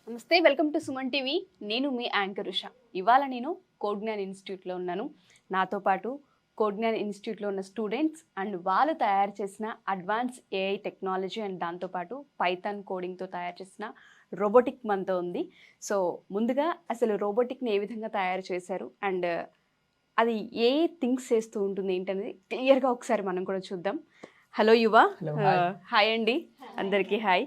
నమస్తే, welcome to Suman TV. నేను మీ anchor Usha. ఇవాళ నేను కోడ్జ్ఞాన్ ఇన్స్టిట్యూట్లో ఉన్నాను. నాతో పాటు కోడ్జ్ఞాన్ ఇన్స్టిట్యూట్లో ఉన్న స్టూడెంట్స్ అండ్ వాళ్ళు తయారు చేసిన అడ్వాన్స్ ఏఐ టెక్నాలజీ అండ్ దాంతోపాటు పైథాన్ కోడింగ్తో తయారు చేసిన రోబోటిక్ మనతో ఉంది. సో ముందుగా అసలు రోబోటిక్ని ఏ విధంగా తయారు చేశారు అండ్ అది ఏ థింగ్స్ చేస్తూ ఉంటుంది ఏంటనేది క్లియర్గా ఒకసారి మనం కూడా చూద్దాం. హలో యువ. హాయ్ అండి అందరికీ. హాయ్.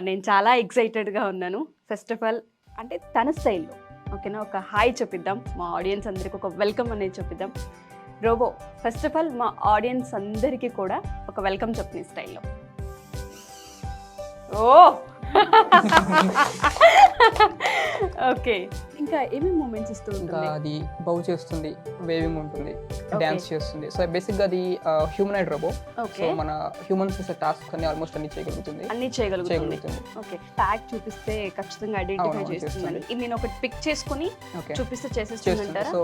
నేను చాలా ఎక్సైటెడ్గా ఉన్నాను. ఫస్ట్ ఆఫ్ ఆల్ అంటే తన స్టైల్లో ఓకేనా ఒక హాయ్ చెప్పిద్దాం, మా ఆడియన్స్ అందరికి ఒక వెల్కమ్ అనేది చెప్పిద్దాం. రోబో, ఫస్ట్ ఆఫ్ ఆల్ మా ఆడియన్స్ అందరికీ కూడా ఒక వెల్కమ్ చెప్పిన స్టైల్లో. ఓ ఓకే, ఇంకా ఏమేమి మూమెంట్స్ ఇస్తూ ఉంటుంది? అది బౌ చేస్తుంది, వేవింగ్ ఉంటుంది, డాన్స్ చేస్తుంది. సో బేసిక్గా అది హ్యూమనాయిడ్ రోబో. సో మన హ్యూమన్స్ చేసే టాస్క్ అన్ని ఆల్మోస్ట్ అన్ని చేయగలుగుతుంది. ఓకే, ట్యాగ్ చూపిస్తే ఖచ్చితంగా ఐడెంటిఫై చేస్తుంది. నేను ఒకటి పిక్ చేసుకుని చూపిస్తే చేసేస్తుందంటారా? సో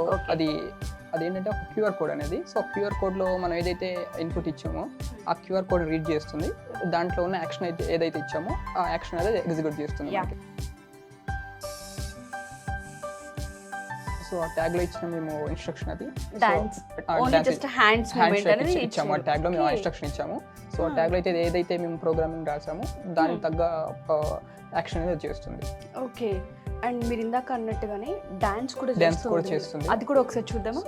అదేంటంటే ఒక క్యూఆర్ కోడ్ అనేది. సో క్యూఆర్ కోడ్లో మనం ఏదైతే ఇన్పుట్ ఇచ్చామో ఆ క్యూఆర్ కోడ్ రీడ్ చేస్తుంది. దాంట్లో ఉన్న యాక్షన్ అయితే ఏదైతే ఇచ్చామో ఆ యాక్షన్ అనేది ఎగ్జిక్యూట్ చేస్తుంది. సో ఆ ట్యాగ్ లో ఇచ్చిన మేము ఇన్స్ట్రక్షన్ అది ఇచ్చాము. ఆ ట్యాగ్ లో మేము ఇన్స్ట్రక్షన్ ఇచ్చాము. సో ఆ ట్యాగ్ లో అయితే ఏదైతే మేము ప్రోగ్రామింగ్ రాసామో దానికి తగ్గ యాక్షన్ అనేది చేస్తుంది. ఓకే, అండ్ మీరు ఇందాక అన్నట్టుగానే డాన్స్ కూడా చేస్తుంది. అది కూడా ఒకసారి చూద్దామా?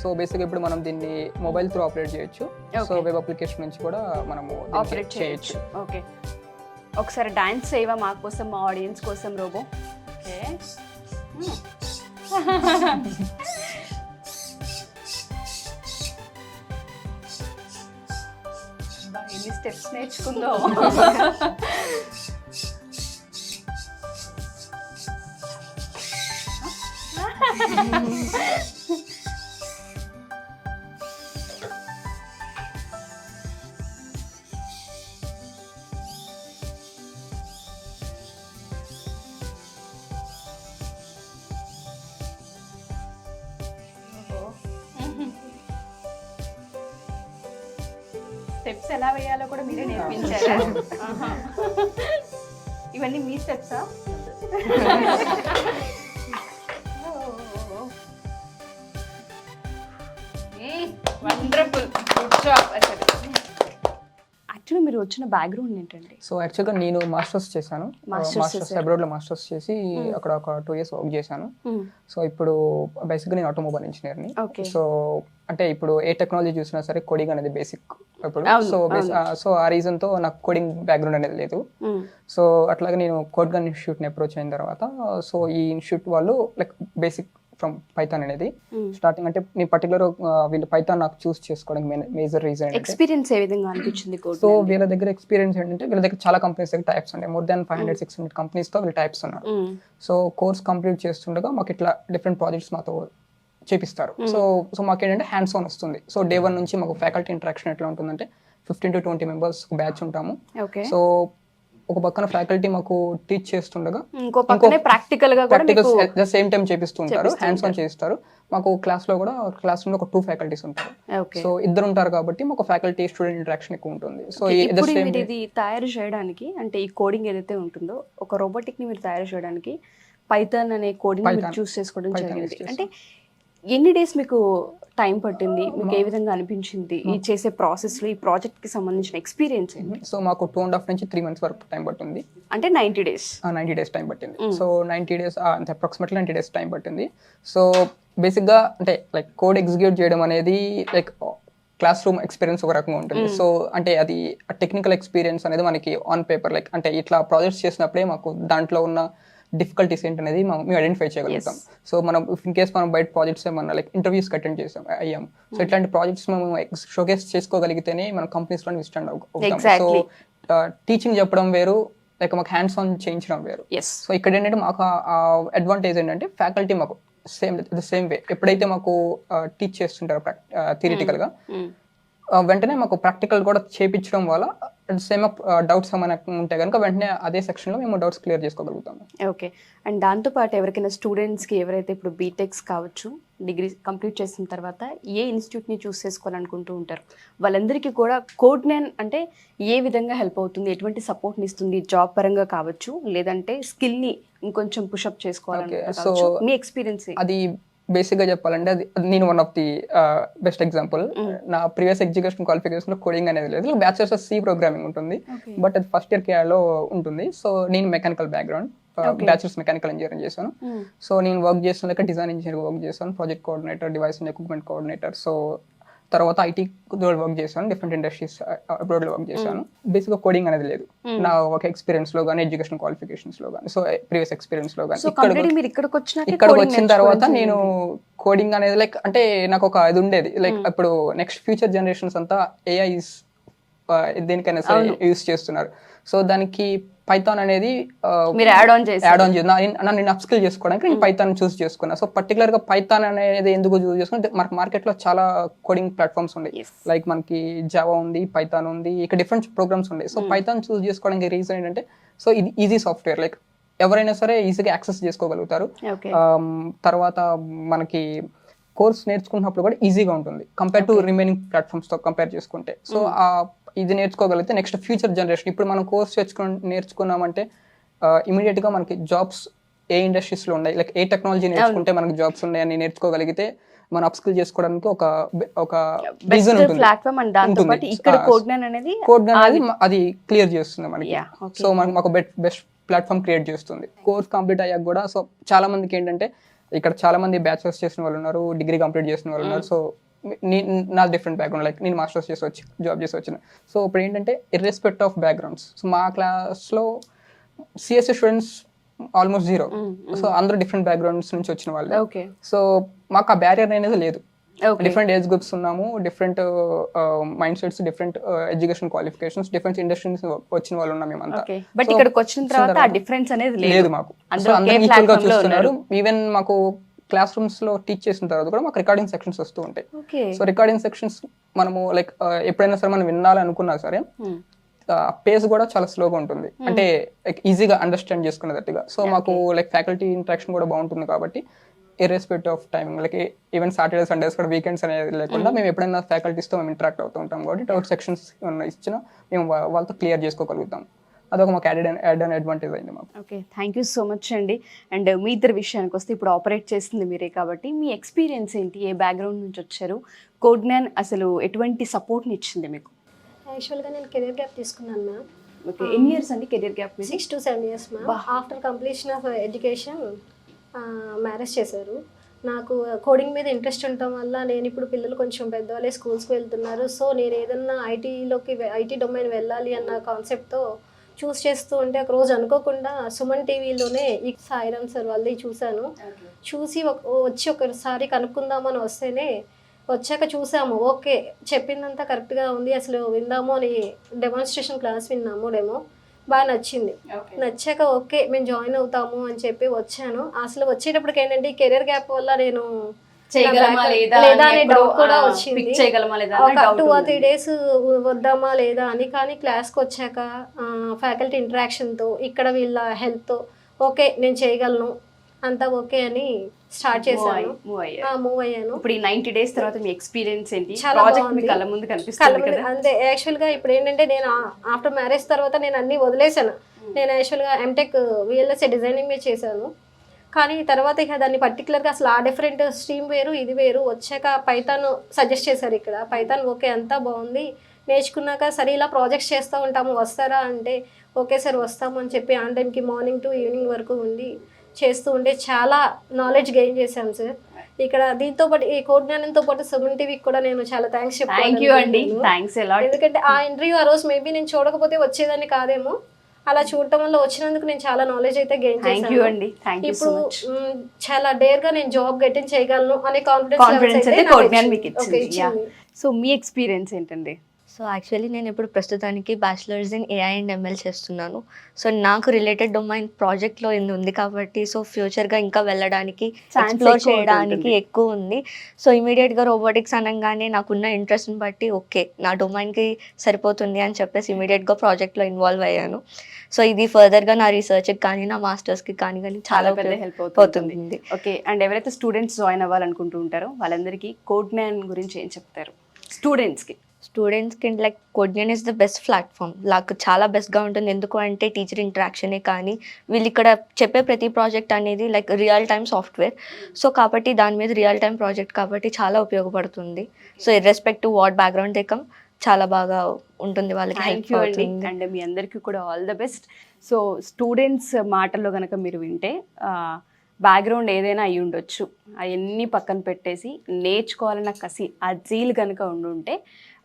సో బేసిక్ ఇప్పుడు మనం దీన్ని మొబైల్ త్రూ ఆపరేట్ చేయొచ్చు. సో వెబ్ అప్లికేషన్ నుంచి కూడా మనము ఆపరేట్ చేయొచ్చు. ఓకే, ఒకసారి డాన్స్ చేయవా మా కోసం, మా ఆడియన్స్ కోసం రోబో? ఓకే, ఎన్ని స్టెప్స్ నేర్చుకుందో. స్టెప్స్ ఎలా వేయాలో కూడా మీరే నేర్పించారా? ఇవన్నీ మీ స్టెప్సా? Wonderful, good job. అసలు యాక్చువల్లీ మీరు వచ్చిన బ్యాక్గ్రౌండ్ ఏంటండి? సో యాక్చువల్గా నేను మాస్టర్స్ చేశాను. మాస్టర్స్ అబ్రాడ్లో మాస్టర్స్ చేసి అక్కడ ఒక 2 years వర్క్ చేశాను. సో ఇప్పుడు బేసిక్గా నేను ఆటోమొబైల్ ఇంజనీర్ని. సో అంటే ఇప్పుడు ఏ టెక్నాలజీ చూసినా సరే కోడింగ్ అనేది బేసిక్ ఇప్పుడు. సో ఆ రీజన్తో నాకు కోడింగ్ బ్యాక్గ్రౌండ్ అనేది లేదు. సో అట్లాగే నేను కోడ్జ్ఞాన్ ఇన్స్టిట్యూట్ని అప్రోచ్ అయిన తర్వాత సో ఈ ఇన్స్టిట్యూట్ వాళ్ళు లైక్ బేసిక్ ఫ్రమ్ పైథాన్ అనేది స్టార్టింగ్ అంటే నేను పర్టికులర్ వీళ్ళు పైథాన్ నాకు చూస్ చేసుకోవడానికి మేజర్ రీజన్ ఎక్స్పీరియన్స్ ఏ విధంగా అనిపించింది? సో వీళ్ళ దగ్గర ఎక్స్పీరియన్స్ ఏంటంటే వీళ్ళ దగ్గర చాలా కంపెనీస్ దగ్గర టైప్స్ ఉన్నాయి. మోర్ దాన్ 500-600 కంపెనీస్ తో వీళ్ళు టైప్స్ ఉన్నారు. సో కోర్స్ కంప్లీట్ చేస్తుండగా మాకు ఇట్లా డిఫరెంట్ ప్రాజెక్ట్స్ మాతో చేపిస్తారు. సో మాకేంటంటే హ్యాండ్స్ ఆన్ వస్తుంది. సో డే 1 నుంచి మాకు ఫ్యాకల్టీ ఇంటరాక్షన్ ఎట్లా ఉంటుందంటే 15 to 20 మెంబర్స్ బ్యాచ్ ఉంటాము. సో ఒక పక్కన ఫ్యాకల్టీ మాకు టీచ్ చేస్తుండగా ప్రాక్టికల్స్ సేమ్ టైం చేపిస్తూ ఉంటారు, హ్యాండ్స్ ఆన్ చేస్తారు. మాకు క్లాస్ రూమ్ లో ఒక 2 ఫ్యాకల్టీస్ ఉంటారు. సో 2 ఉంటారు కాబట్టి మాకు ఫ్యాకల్టీ స్టూడెంట్ ఇంటరాక్షన్ ఎక్కువ ఉంటుంది. సో ఇది తయారు చేయడానికి అంటే ఈ కోడింగ్ ఏదైతే ఉంటుందో ఒక రోబోటిక్ ని మీరు తయారు చేయడానికి పైథాన్ అనే కోడింగ్ చూస్ చేసుకోవడం జరిగింది. అంటే ఎన్ని డేస్ మీకు టైం పట్టింది? మీకు ఏ విధంగా అనిపించింది ఈ చేసే ప్రాసెస్ లో? ఈ ప్రాజెక్ట్ కి సంబంధించిన ఎక్స్పీరియన్స్ ఏంటి? సో మాకు 2.5 నుంచి 3 months వరకు టైం పట్టింది. అంటే 90 days టైం పట్టింది. సో 90 days అంటే అప్రాక్సిమేట్లీ 90 days టైం పట్టింది. సో బేసిక్ గా అంటే లైక్ కోడ్ ఎగ్జిక్యూట్ చేయడం అనేది లైక్ క్లాస్ రూమ్ ఎక్స్పీరియన్స్ ఒక రకంగా ఉంటుంది. సో అంటే అది టెక్నికల్ ఎక్స్పీరియన్స్ అనేది మనకి ఆన్ పేపర్ లైక్ అంటే ఇట్లా ప్రాజెక్ట్స్ చేసినప్పుడే మాకు దాంట్లో ఉన్న డిఫికల్టీస్ ఏంటనేది మేము ఐడెంటిఫై చేయగలుగుతాం. సో మనం ఇన్ కేస్ మనం బయట ప్రాజెక్ట్స్ ఏమన్నా లైక్ ఇంటర్వ్యూస్కి అటెండ్ అయ్యాం. సో ఇట్లాంటి ప్రాజెక్ట్స్ మేము షోకేస్ చేసుకోగలిగితేనే మనం కంపెనీస్లో స్టాండ్ అవుతాం. సో టీచింగ్ చెప్పడం వేరు, లైక్ మాకు హ్యాండ్స్ ఆన్ చేయించడం వేరు. సో ఇక్కడ ఏంటంటే మాకు అడ్వాంటేజ్ ఏంటంటే ఫ్యాకల్టీ మాకు సేమ్ వే ఎప్పుడైతే మాకు టీచ్ చేస్తుంటారో థియరిటికల్గా వెంటనే మాకు ప్రాక్టికల్ కూడా చేయించడం వల్ల సేమ్ డౌట్స్ ఏమైనా ఉంటే కనుక వెంటనే అదే సెక్షన్లో మేము డౌట్స్ క్లియర్ చేసుకోగలుగుతాము. ఓకే, అండ్ దాంతోపాటు ఎవరికైనా స్టూడెంట్స్కి ఎవరైతే ఇప్పుడు బీటెక్స్ కావచ్చు డిగ్రీ కంప్లీట్ చేసిన తర్వాత ఏ ఇన్స్టిట్యూట్ని చూస్ చేసుకోవాలనుకుంటూ ఉంటారు. వాళ్ళందరికీ కూడా కోడ్9 అంటే ఏ విధంగా హెల్ప్ అవుతుంది, ఎటువంటి సపోర్ట్ని ఇస్తుంది, జాబ్ పరంగా కావచ్చు, లేదంటే స్కిల్ని ఇంకొంచెం పుషప్ చేసుకోవాలంటే సో మీ ఎక్స్పీరియన్స్ అది బేసిక్గా చెప్పాలంటే అది నేను one of the best example. నా ప్రీవియస్ ఎడ్యుకేషన్ క్వాలిఫికేషన్ లో కోడింగ్ అనేది లేదు, బ్యాచిలర్స్ ఆఫ్ సి ప్రోగ్రామింగ్ ఉంటుంది, బట్ అది ఫస్ట్ ఇయర్ కేఆర్లో ఉంటుంది. సో నేను mechanical background, bachelors mechanical engineering చేశాను. సో నేను వర్క్ చేసిన లైక్ డిజైన్ ఇంజనీర్ వర్క్ చేశాను, project coordinator, device and equipment coordinator. So తర్వాత ఐటీ వర్క్ చేశాను, డిఫరెంట్ ఇండస్ట్రీస్ అబ్రాడ్ లో వర్క్ చేశాను. బేసిక్ గా కోడింగ్ అనేది లేదు నా ఒక ఎక్స్పీరియన్స్ లో కానీ, ఎడ్యుకేషన్ క్వాలిఫికేషన్స్ లో కానీ, సో ప్రీవియస్ ఎక్స్పీరియన్స్ లో కానీ. ఇక్కడికి వచ్చిన తర్వాత నేను కోడింగ్ అనేది లైక్ అంటే నాకు ఒక ఇది ఉండేది లైక్ ఇప్పుడు నెక్స్ట్ ఫ్యూచర్ జనరేషన్స్ అంతా ఏఐ దేనికైనా సరే యూస్ చేస్తున్నారు. సో దానికి పైథాన్ అనేది యాడ్ ఆన్ చేసి నేను అప్స్కిల్ చేసుకోవడానికి నేను పైథాన్ చూస్ చేసుకున్నా. సో పర్టికులర్ గా పైథాన్ అనేది ఎందుకు చూస్ చేసుకున్నా, మనకి మార్కెట్ లో చాలా కోడింగ్ ప్లాట్ఫామ్స్ ఉన్నాయి, లైక్ మనకి జావా ఉంది, పైథాన్ ఉంది, ఇక్కడ డిఫరెంట్ ప్రోగ్రామ్స్ ఉన్నాయి. సో పైథాన్ చూస్ చేసుకోవడానికి రీజన్ ఏంటంటే, సో ఇది ఈజీ సాఫ్ట్వేర్, లైక్ ఎవరైనా సరే ఈజీగా యాక్సెస్ చేసుకోగలుగుతారు. తర్వాత మనకి కోర్స్ నేర్చుకున్నప్పుడు కూడా ఈజీగా ఉంటుంది కంపేర్ టు రిమైనింగ్ ప్లాట్ఫామ్స్ తో కంపేర్ చేసుకుంటే. సో ఇది నేర్చుకోగలిగితే నెక్స్ట్ ఫ్యూచర్ జనరేషన్, ఇప్పుడు మనం కోర్స్ నేర్చుకున్నామంటే ఇమీడియట్ గా మనకి జాబ్స్ ఏ ఇండస్ట్రీస్ లో ఉన్నాయి, లైక్ ఏ టెక్నాలజీ నేర్చుకుంటే మనకి జాబ్స్ ఉన్నాయని నేర్చుకోగలిగితే మనం అప్స్కిల్ చేసుకోవడానికి ఒక రీజన్ ఉంటుంది. కోడ్9 అనేది అది క్లియర్ చేస్తుంది మనకి. సో మాకు బెస్ట్ ప్లాట్ఫామ్ క్రియేట్ చేస్తుంది. కోర్స్ కంప్లీట్ అయ్యాక కూడా సో చాలా మందికి ఏంటంటే, ఇక్కడ చాలా మంది బ్యాచిలర్స్ చేసిన వాళ్ళు ఉన్నారు, డిగ్రీ కంప్లీట్ చేసిన వాళ్ళు ఉన్నారు. సో నా డిఫరెంట్ బ్యాక్గ్రౌండ్, లైక్ నేను మాస్టర్స్ చేసి వచ్చి జాబ్ చేసి వచ్చిన. సో ఇప్పుడు ఏంటంటే ఇర్రెస్పెక్ట్ ఆఫ్ బ్యాక్గ్రౌండ్స్, సో మా క్లాస్లో సిఎస్సి స్టూడెంట్స్ ఆల్మోస్ట్ 0. సో అందరూ డిఫరెంట్ బ్యాక్గ్రౌండ్స్ నుంచి వచ్చిన వాళ్ళు. సో మాకు ఆ బ్యారియర్ అనేది లేదు. డిఫరెంట్ ఏజ్ గ్రూప్స్ ఉన్నాము, different mind sets, different education qualifications, different industries వచ్చిన వాళ్ళు ఉన్నాం మేమంతా. బట్ ఇక్కడికి వచ్చిన తర్వాత ఆ డిఫరెన్స్ అనేది లేదు మాకు. అందరూ ఈక్వల్ గా చూస్తున్నారు. ఈవెన్ మాకు క్లాస్ రూమ్స్ లో టీచ్ చేసిన తర్వాత కూడా మాకు రికార్డింగ్ సెక్షన్స్ వస్తూ ఉంటాయి. సో రికార్డింగ్ సెక్షన్స్ మనము లైక్ ఎప్పుడైనా సరే మనం వినాలనుకున్నా సరే పేస్ కూడా చాలా స్లోగా ఉంటుంది, అంటే ఈజీగా అండర్స్టాండ్ చేసుకునేటట్టుగా. సో మాకు లైక్ ఫ్యాకల్టీ ఇంటరాక్షన్ కూడా బాగుంటుంది కాబట్టి irrespective of timing, like even Saturday Sundays కూడా వీకెండ్స్ అనేది లేకుండా మేము ఎప్పుడైనా ఫ్యాకల్టీస్తో మేము ఇంటరాక్ట్ అవుతూ ఉంటాం కాబట్టి డౌట్ సెక్షన్స్ ఇచ్చినా మేము వాళ్ళతో క్లియర్ చేసుకోగలుగుతాం. అదొక మాకు యాడ్ అడ్వాంటేజ్ అయింది మాకు. Okay, thank you so much అండి. అండ్ మీ ఇద్దరు విషయానికి వస్తే, ఇప్పుడు ఆపరేట్ చేస్తుంది మీరే కాబట్టి మీ ఎక్స్పీరియన్స్ ఏంటి, ఏ బ్యాక్గ్రౌండ్ నుంచి వచ్చారు, కోడ్9 అసలు ఎటువంటి సపోర్ట్ని ఇచ్చింది మీకు? యాక్చువల్గా నేను కెరీర్ గ్యాప్ తీసుకున్నాను మ్యామ్. ఓకే, ఎన్ని ఇయర్స్ అండి career gap? 6 to 7 years ma'am. After completion of education marriage చేశారు. నాకు కోడింగ్ మీద ఇంట్రెస్ట్ ఉండటం వల్ల నేను ఇప్పుడు పిల్లలు కొంచెం పెద్దవాళ్ళే స్కూల్స్కి వెళ్తున్నారు. సో నేను ఏదన్నా ఐటీ డొమైన్ వెళ్ళాలి అన్న కాన్సెప్ట్తో చూస్ చేస్తూ ఉంటే ఒక రోజు అనుకోకుండా సుమన్ టీవీలోనే ఈ సాయిరామ్ సార్ వాళ్ళది చూశాను. చూసి వచ్చి ఒకసారి కనుక్కుందామని వస్తేనే వచ్చాక చూసాము, ఓకే చెప్పిందంతా కరెక్ట్గా ఉంది, అసలు విందాము అని డెమాన్స్ట్రేషన్ క్లాస్ విన్నాము, డెమో బాగా నచ్చింది. నచ్చాక ఓకే మేము జాయిన్ అవుతాము అని చెప్పి వచ్చాను. అసలు వచ్చేటప్పటికి ఏంటంటే ఈ కెరీర్ గ్యాప్ వల్ల నేను లేదా అనే డౌట్ కూడా వచ్చింది. ఒక 2 or 3 days వద్దామా లేదా అని. కానీ క్లాస్కి వచ్చాక ఫ్యాకల్టీ ఇంటరాక్షన్తో, ఇక్కడ వీళ్ళ హెల్ప్తో ఓకే నేను చేయగలను అంతా ఓకే అని స్టార్ట్ చేశాను, మూవ్ అయ్యాను. ఇప్పుడు ఈ 90 days తర్వాత మీ ఎక్స్పీరియన్స్ ఏంటి? చాలా బాగుంది. కళ్ళ ముందు కనిపిస్తుంది. అంతే. యాక్చువల్గా ఇప్పుడు ఏంటంటే నేను ఆఫ్టర్ మ్యారేజ్ తర్వాత నేను అన్ని వదిలేసాను. నేను యాక్చువల్గా ఎంటెక్ విఎల్ఎస్ఏ డిజైనింగ్ మీద చేశాను. కానీ తర్వాత ఇక దాన్ని పర్టికులర్గా అసలు ఆ డిఫరెంట్ స్ట్రీమ్ వేరు, ఇది వేరు. వచ్చాక పైథాన్ సజెస్ట్ చేశారు. ఇక్కడ పైథాన్ ఓకే అంతా బాగుంది. నేర్చుకున్నాక సరే ఇలా ప్రాజెక్ట్స్ చేస్తూ ఉంటాము, వస్తారా అంటే ఓకే సార్ వస్తాము అని చెప్పి ఆన్ టైంకి మార్నింగ్ టు ఈవినింగ్ వరకు ఉండి చేస్తూ ఉంటే చాలా నాలెడ్జ్ గెయిన్ చేశాను సార్. ఇక్కడ దీంతో పాటు ఈ కోడ్9తో పాటు సుమన్ టీవీకి కూడా నేను చాలా థ్యాంక్స్ చెప్తాను. ఎందుకంటే ఆ ఇంటర్వ్యూ ఆ రోజు మేబీ నేను చూడకపోతే వచ్చేదాన్ని కాదేమో. అలా చూడటం వల్ల వచ్చినందుకు నేను చాలా నాలెడ్జ్ అయితే గెయిన్ చేశాను. ఇప్పుడు చాలా డేర్ గా నేను జాబ్ గెటిన్ చేయగలను అనే కాన్ఫిడెన్స్. సో మీ ఎక్స్పీరియన్స్ ఏంటండి? సో యాక్చువల్లీ నేను ఇప్పుడు ప్రస్తుతానికి bachelors in AI and ML చేస్తున్నాను. సో నాకు రిలేటెడ్ డొమైన్ ప్రాజెక్ట్లో ఉంది కాబట్టి సో ఫ్యూచర్గా ఇంకా వెళ్ళడానికి ఎక్స్ప్లోర్ ఎక్కువ చేయడానికి ఉంటుంది. ఎక్కువ ఉంది. సో ఇమీడియట్గా రోబోటిక్స్ అనగానే నాకున్న ఇంట్రెస్ట్ని బట్టి ఓకే నా డొమైన్కి సరిపోతుంది అని చెప్పేసి ఇమీడియట్గా ప్రాజెక్ట్లో ఇన్వాల్వ్ అయ్యాను. సో ఇది ఫర్దర్గా నా రీసెర్చ్కి కానీ నా మాస్టర్స్కి కానీ చాలా పెద్ద హెల్ప్ అవుతుంది. అవుతుంది. ఓకే, అండ్ ఎవరైతే స్టూడెంట్స్ జాయిన్ అవ్వాలనుకుంటూ ఉంటారో వాళ్ళందరికీ కోడ్ జ్ఞాన్ గురించి ఏం చెప్తారు స్టూడెంట్స్కి? స్టూడెంట్స్కి like Codegyan is the best platform. నాకు చాలా బెస్ట్గా ఉంటుంది. ఎందుకు అంటే టీచర్ ఇంటరాక్షనే కానీ వీళ్ళు ఇక్కడ చెప్పే ప్రతి ప్రాజెక్ట్ అనేది like real time software. So కాబట్టి దాని మీద రియల్ టైమ్ ప్రాజెక్ట్ కాబట్టి చాలా ఉపయోగపడుతుంది. So irrespective what background they come చాలా బాగా ఉంటుంది వాళ్ళకి థ్యాంక్ హెల్ప్ యూ అండి, అవుతుంది. అండ్ మీ అందరికీ కూడా all the best. So students మాటల్లో కనుక మీరు వింటే బ్యాక్గ్రౌండ్ ఏదైనా అయి ఉండొచ్చు, అవన్నీ పక్కన పెట్టేసి నేర్చుకోవాలన్న కసి ఆ జీల్ కనుక ఉండుంటే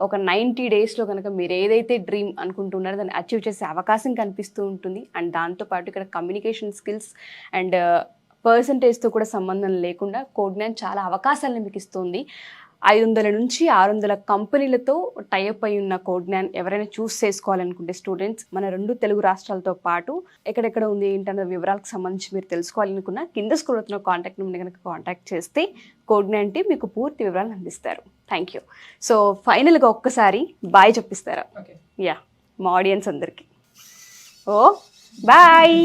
ఒక 90 డేస్లో కనుక మీరు ఏదైతే డ్రీమ్ అనుకుంటున్నారో దాన్ని అచీవ్ చేసే అవకాశం కనిపిస్తూ ఉంటుంది. అండ్ దాంతోపాటు ఇక్కడ కమ్యూనికేషన్ స్కిల్స్ అండ్ పర్సంటేజ్తో కూడా సంబంధం లేకుండా కోడ్ జ్ఞాన్ చాలా అవకాశాలను మీకు ఇస్తుంది. 500 నుంచి 600 కంపెనీలతో టైఅప్ అయి ఉన్న కోడ్ జ్ఞాన్ ఎవరైనా చూస్ చేసుకోవాలనుకుంటే స్టూడెంట్స్ మన 2 తెలుగు రాష్ట్రాలతో పాటు ఎక్కడెక్కడ ఉంది ఏంటన్న వివరాలకు సంబంధించి మీరు తెలుసుకోవాలనుకున్న కింద స్క్రోల్ అవుతున్న కాంటాక్ట్ నెంబర్ని కనుక కాంటాక్ట్ చేస్తే కోడ్ జ్ఞాన్ టీం మీకు పూర్తి వివరాలు అందిస్తారు. Thank you. సో ఫైనల్గా ఒక్కసారి బాయ్ చెప్పిస్తారా? యా, మా ఆడియన్స్ అందరికీ ఓ bye.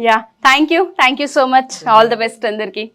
Yeah, thank you so much. All the best అందరికీ.